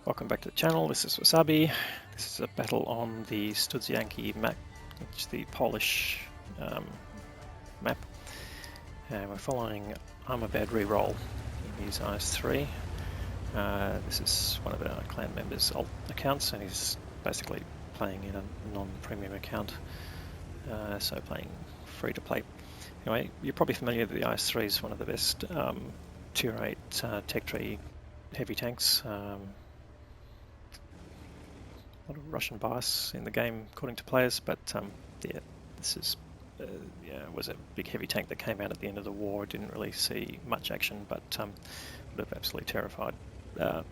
Welcome back to the channel. This is Wasabi. This is a battle on the Studzianki map, which is the Polish map. And we're following ImABadReRoll. He uses IS-3. This is one of our clan members' alt accounts, and he's basically playing in a non-premium account, so playing free to play. Anyway, you're probably familiar that the IS-3 is one of the best tier 8 tech tree heavy tanks. A lot of Russian bias in the game, according to players, but yeah, this is was a big heavy tank that came out at the end of the war. Didn't really see much action, but would have absolutely terrified the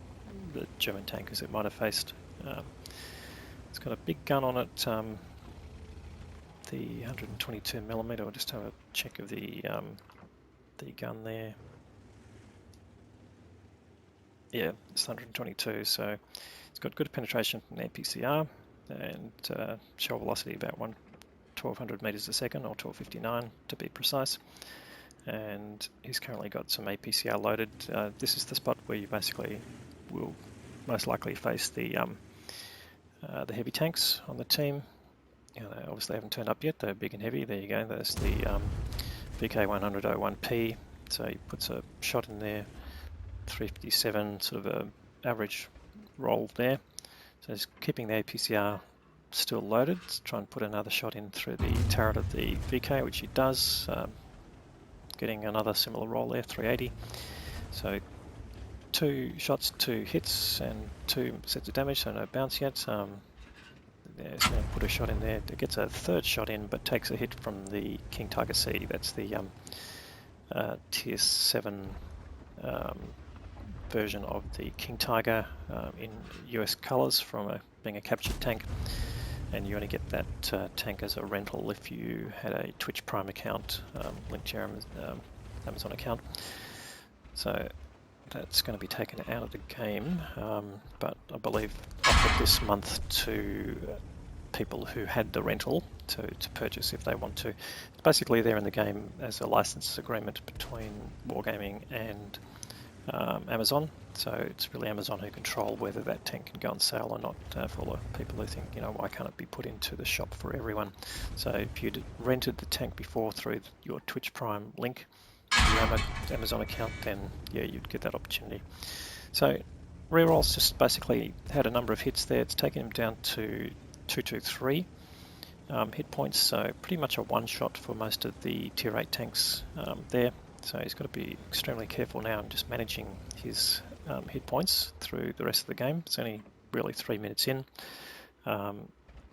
German tankers it might have faced. It's got a big gun on it, the 122mm. I'll just have a check of the gun there. Yeah, it's 122, so it's got good penetration from the APCR and shell velocity about 1200 meters a second, or 1259 to be precise. And he's currently got some APCR loaded. This is the spot where you basically will most likely face the heavy tanks on the team. They obviously haven't turned up yet. They're big and heavy. There you go. There's the VK100-01P. So he puts a shot in there. 357, sort of a average roll there. So he's keeping the APCR still loaded. Let's try and put another shot in through the turret of the VK, which he does. Getting another similar roll there, 380. So 2 shots, 2 hits, and 2 sets of damage, so no bounce yet. Yeah, he's going to put a shot in there. It gets a 3rd shot in, but takes a hit from the King Tiger C. That's the tier 7 version of the King Tiger in US colors from being a captured tank, and you only get that tank as a rental if you had a Twitch Prime account linked to your Amazon account. So that's going to be taken out of the game, but I believe offered this month to people who had the rental to purchase if they want to. Basically, they're in the game as a license agreement between Wargaming and Amazon, so it's really Amazon who control whether that tank can go on sale or not, for all the people who think, why can't it be put into the shop for everyone? So if you'd rented the tank before through your Twitch Prime link, if you have an Amazon account, then yeah, you'd get that opportunity. So Reroll's just basically had a number of hits there. It's taken him down to 223 hit points, so pretty much a one-shot for most of the tier 8 tanks there. So he's got to be extremely careful now in just managing his hit points through the rest of the game. It's only really 3 minutes in,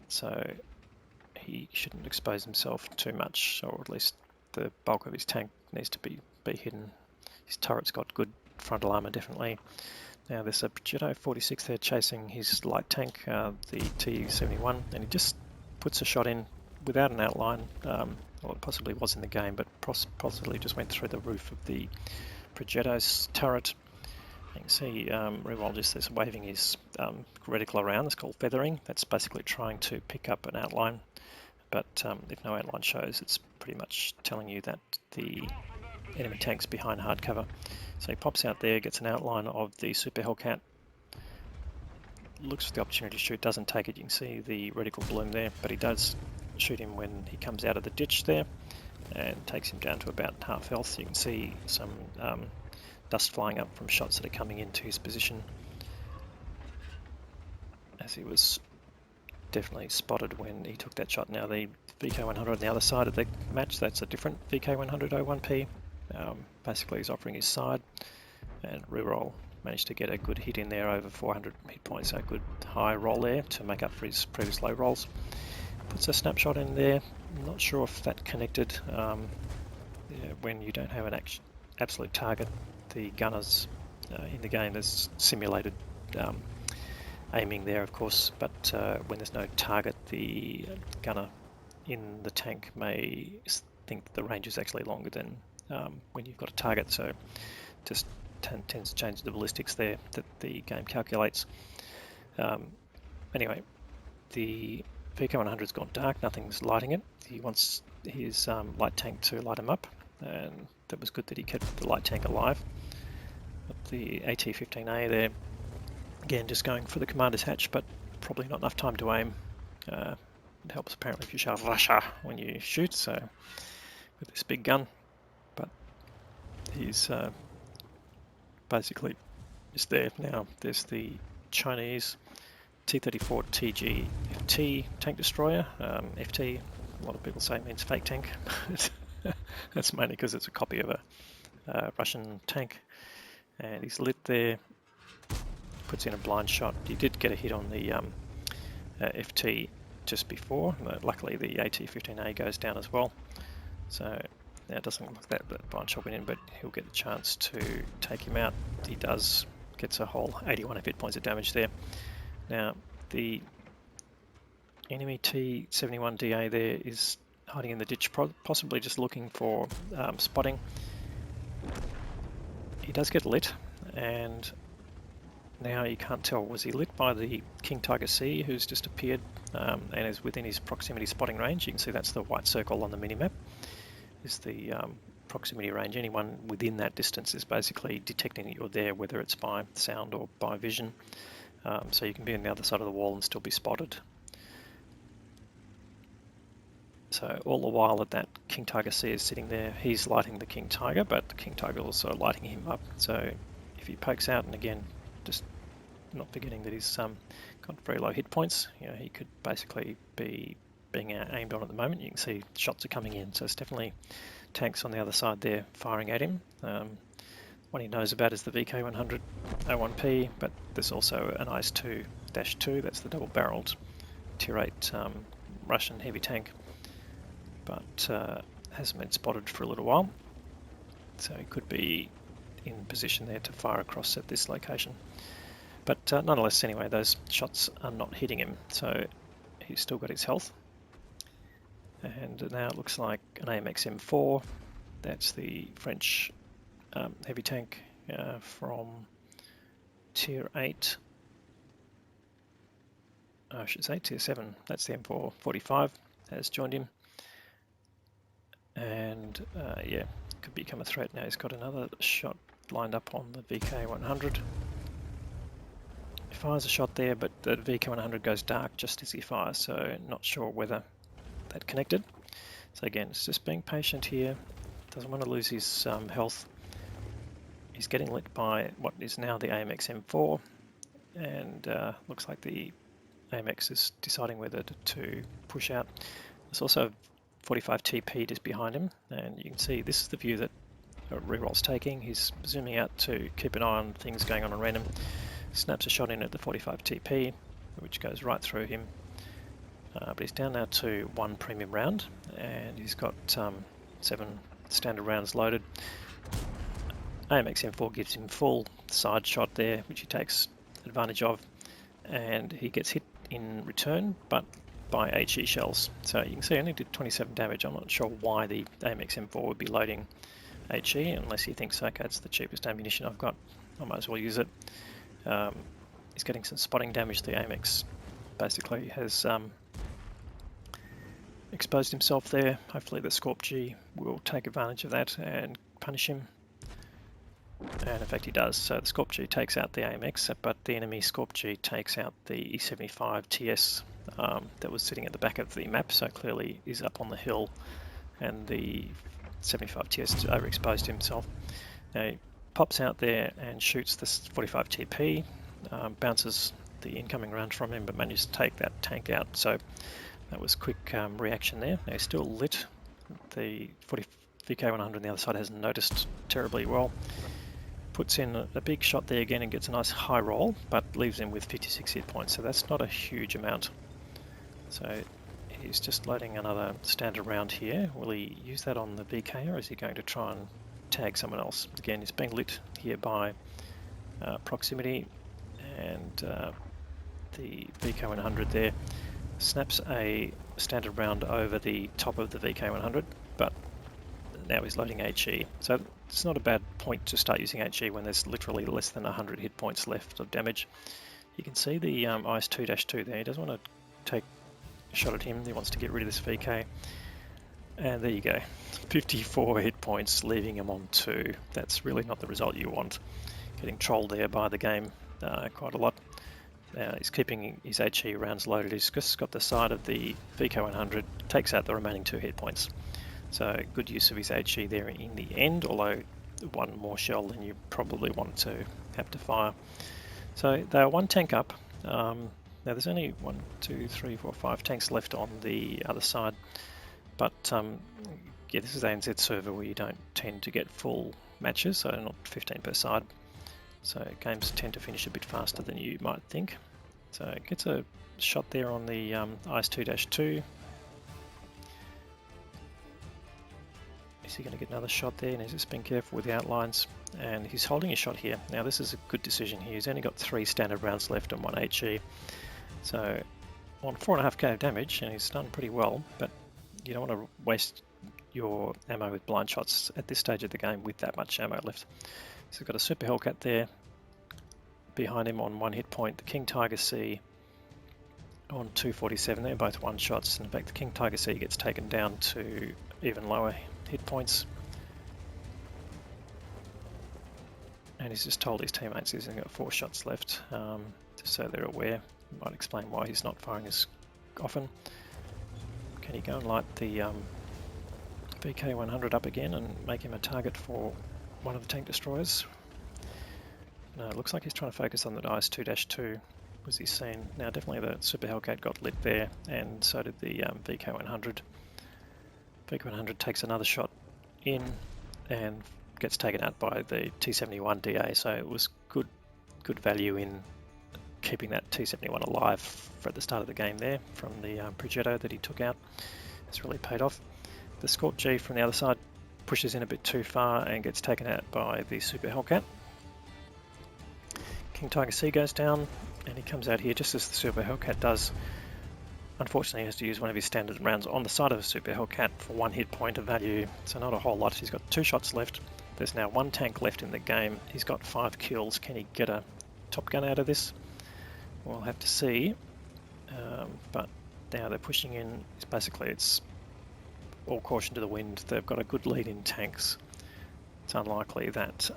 so he shouldn't expose himself too much, or at least the bulk of his tank needs to be hidden. His turret's got good frontal armor, definitely. Now there's a Progetto 46 there chasing his light tank, the T-71, and he just puts a shot in without an outline. Well, it possibly was in the game, but possibly just went through the roof of the Progetto's turret. You can see Reroll just waving his reticle around. It's called feathering. That's basically trying to pick up an outline, but if no outline shows, it's pretty much telling you that the enemy tank's behind hard cover. So he pops out there, gets an outline of the Super Hellcat, looks for the opportunity to shoot, doesn't take it. You can see the reticle bloom there, but he does shoot him when he comes out of the ditch there, and takes him down to about half health. You can see some dust flying up from shots that are coming into his position, as he was definitely spotted when he took that shot. Now the VK100 on the other side of the match, that's a different VK100-01P. Basically he's offering his side, and Reroll managed to get a good hit in there, over 400 hit points, a good high roll there to make up for his previous low rolls. Puts a snapshot in there. I'm not sure if that connected. Yeah, when you don't have an absolute target, the gunners in the game, there's simulated aiming there, of course, but when there's no target, the gunner in the tank may think that the range is actually longer than when you've got a target, so just tends to change the ballistics there that the game calculates. Anyway, the VK100's gone dark, nothing's lighting it. He wants his light tank to light him up, and that was good that he kept the light tank alive. But the AT-15A there Again, just going for the commander's hatch, but probably not enough time to aim. It helps apparently if you shout Russia when you shoot, so with this big gun. But he's basically just there. Now there's the Chinese T-34 TG-FT tank destroyer. FT, a lot of people say it means fake tank. That's mainly because it's a copy of a Russian tank. And he's lit there, puts in a blind shot. He did get a hit on the FT just before. Luckily the AT-15A goes down as well. So now it doesn't look like that blind shot went in, but he'll get the chance to take him out. He does, gets a whole 81 hit points of damage there. Now the enemy T-71DA there is hiding in the ditch, possibly just looking for spotting. He does get lit, and now you can't tell, was he lit by the King Tiger C, who's just appeared and is within his proximity spotting range. You can see that's the white circle on the minimap, is the proximity range. Anyone within that distance is basically detecting that you're there, whether it's by sound or by vision. So you can be on the other side of the wall and still be spotted. So all the while that King Tiger C is sitting there, he's lighting the King Tiger, but the King Tiger is also lighting him up. So if he pokes out, and again, just not forgetting that he's got very low hit points, you know, he could basically be being aimed on at the moment. You can see shots are coming in, so it's definitely tanks on the other side there firing at him. What he knows about is the VK100 O1P, but there's also an IS-2-2, that's the double-barreled Tier 8 Russian heavy tank, but hasn't been spotted for a little while, so he could be in position there to fire across at this location. But nonetheless, anyway, those shots are not hitting him, so he's still got his health. And now it looks like an AMX M4, that's the French heavy tank from Tier 8, I should say Tier 7, that's the M445, has joined him. And yeah, could become a threat. Now he's got another shot lined up on the VK100. He fires a shot there, but the VK100 goes dark just as he fires, so not sure whether that connected. So again, it's just being patient here, doesn't want to lose his health. He's getting lit by what is now the AMX M4, and looks like the AMX is deciding whether to push out. There's also 45 TP just behind him, and you can see this is the view that Reroll's taking. He's zooming out to keep an eye on things going on random. Snaps a shot in at the 45 TP, which goes right through him. But he's down now to 1 premium round, and he's got 7 standard rounds loaded. AMX M4 gives him full side shot there, which he takes advantage of, and he gets hit in return, but by HE shells. So you can see I only did 27 damage. I'm not sure why the AMX M4 would be loading HE, unless he thinks, okay, it's the cheapest ammunition I've got, I might as well use it. He's getting some spotting damage. The AMX basically has exposed himself there. Hopefully the Scorp G will take advantage of that and punish him. And in fact he does. So the Scorp G takes out the AMX, but the enemy Scorp G takes out the E75 TS that was sitting at the back of the map, so clearly is up on the hill, and the 75 TS overexposed himself. Now he pops out there and shoots this 45 TP, bounces the incoming round from him, but manages to take that tank out. So that was quick reaction there. Now he's still lit. The VK100 on the other side hasn't noticed terribly well. Puts in a big shot there again and gets a nice high roll, but leaves him with 56 hit points, so that's not a huge amount. So he's just loading another standard round here. Will he use that on the VK, or is he going to try and tag someone else? Again, he's being lit here by proximity, and the VK100 there snaps a standard round over the top of the VK100, but now he's loading HE. So it's not a bad point to start using HE when there's literally less than 100 hit points left of damage. You can see the IS-2-2 there. He doesn't want to take a shot at him. He wants to get rid of this VK. And there you go. 54 hit points, leaving him on 2. That's really not the result you want. Getting trolled there by the game quite a lot. He's keeping his HE rounds loaded. He's just got the side of the VK100, takes out the remaining 2 hit points. So good use of his HE there in the end, although one more shell than you probably want to have to fire. So they are 1 tank up. Now there's only 1, 2, 3, 4, 5 tanks left on the other side, but yeah, this is ANZ server where you don't tend to get full matches, so not 15 per side. So games tend to finish a bit faster than you might think. So it gets a shot there on the IS-2-2. Is he going to get another shot there? And he's just been careful with the outlines. And he's holding a shot here. Now this is a good decision here. He's only got 3 standard rounds left and 1 HE. So on 4.5k of damage, and he's done pretty well, but you don't want to waste your ammo with blind shots at this stage of the game with that much ammo left. So we've got a Super Hellcat there behind him on 1 hit point, the King Tiger C on 247. They're both 1 shots. In fact, the King Tiger C gets taken down to even lower hit points. And he's just told his teammates he's only got 4 shots left, just so they're aware. Might explain why he's not firing as often. Can he go and light the VK100 up again and make him a target for one of the tank destroyers? No, it looks like he's trying to focus on the IS-2-2, was he seen. Now definitely the Super Hellcat got lit there, and so did the VK100. VK100 takes another shot in and gets taken out by the T71 DA, so it was good value in keeping that T71 alive for at the start of the game there from the Progetto that he took out. It's really paid off. The Scorp G from the other side pushes in a bit too far and gets taken out by the Super Hellcat. King Tiger C goes down and he comes out here just as the Super Hellcat does. Unfortunately, he has to use one of his standard rounds on the side of a Super Hellcat for 1 hit point of value, so not a whole lot. He's got 2 shots left. There's now 1 tank left in the game. He's got 5 kills. Can he get a top gun out of this? We'll have to see. But now they're pushing in. It's all caution to the wind. They've got a good lead in tanks. It's unlikely that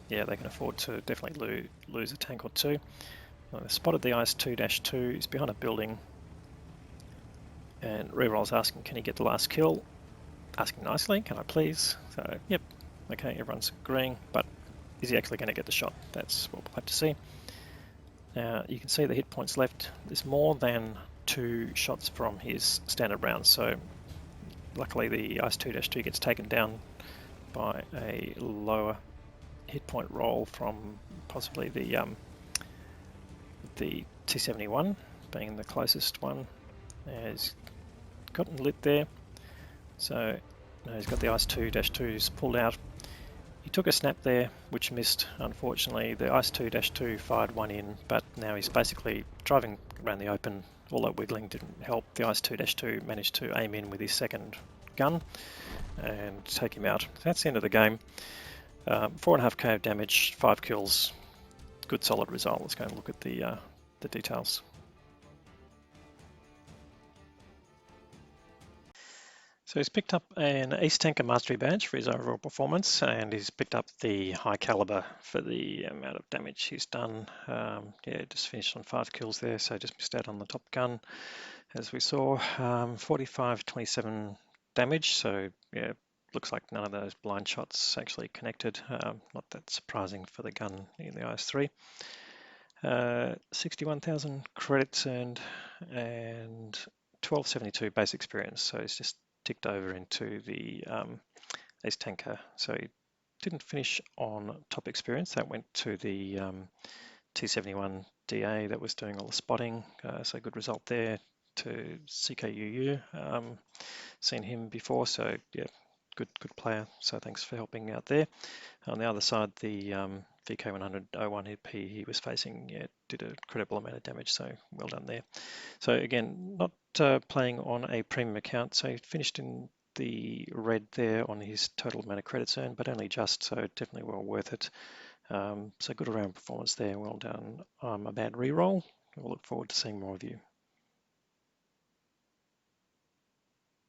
yeah, they can afford to definitely lose a tank or 2. Well, they spotted the IS-2-2. He's behind a building. And Reroll's asking, can he get the last kill? Asking nicely, can I please? So, yep, okay, everyone's agreeing, but is he actually going to get the shot? That's what we'll have to see. Now, you can see the hit points left. There's more than 2 shots from his standard rounds, so luckily the IS-2-2 gets taken down by a lower hit point roll from possibly the T71 being the closest one. He's gotten lit there, so he's got the IS-2-2s pulled out. He took a snap there, which missed, unfortunately. The IS-2-2 fired 1 in, but now he's basically driving around the open. All that wiggling didn't help. The IS-2-2 managed to aim in with his second gun and take him out. That's the end of the game. 4.5k of damage, 5 kills. Good solid result. Let's go and look at the details. So he's picked up an Ace Tanker Mastery Badge for his overall performance, and he's picked up the high caliber for the amount of damage he's done. Yeah, just finished on 5 kills there, so just missed out on the top gun, as we saw. 45-27 damage, so yeah, looks like none of those blind shots actually connected. Not that surprising for the gun in the IS-3. 61,000 credits earned and 1272 base experience, so he's just ticked over into the Ace Tanker. So he didn't finish on top experience. That went to the T71 DA that was doing all the spotting. So good result there to CKUU. Seen him before, so yeah, good player. So thanks for helping out there. On the other side, the VK100 01 he was facing, yeah, did a credible amount of damage, so well done there. So again, not playing on a premium account, so he finished in the red there on his total amount of credits earned, but only just, so definitely well worth it. So good around performance there. Well done. ImABadReRoll. We'll look forward to seeing more of you.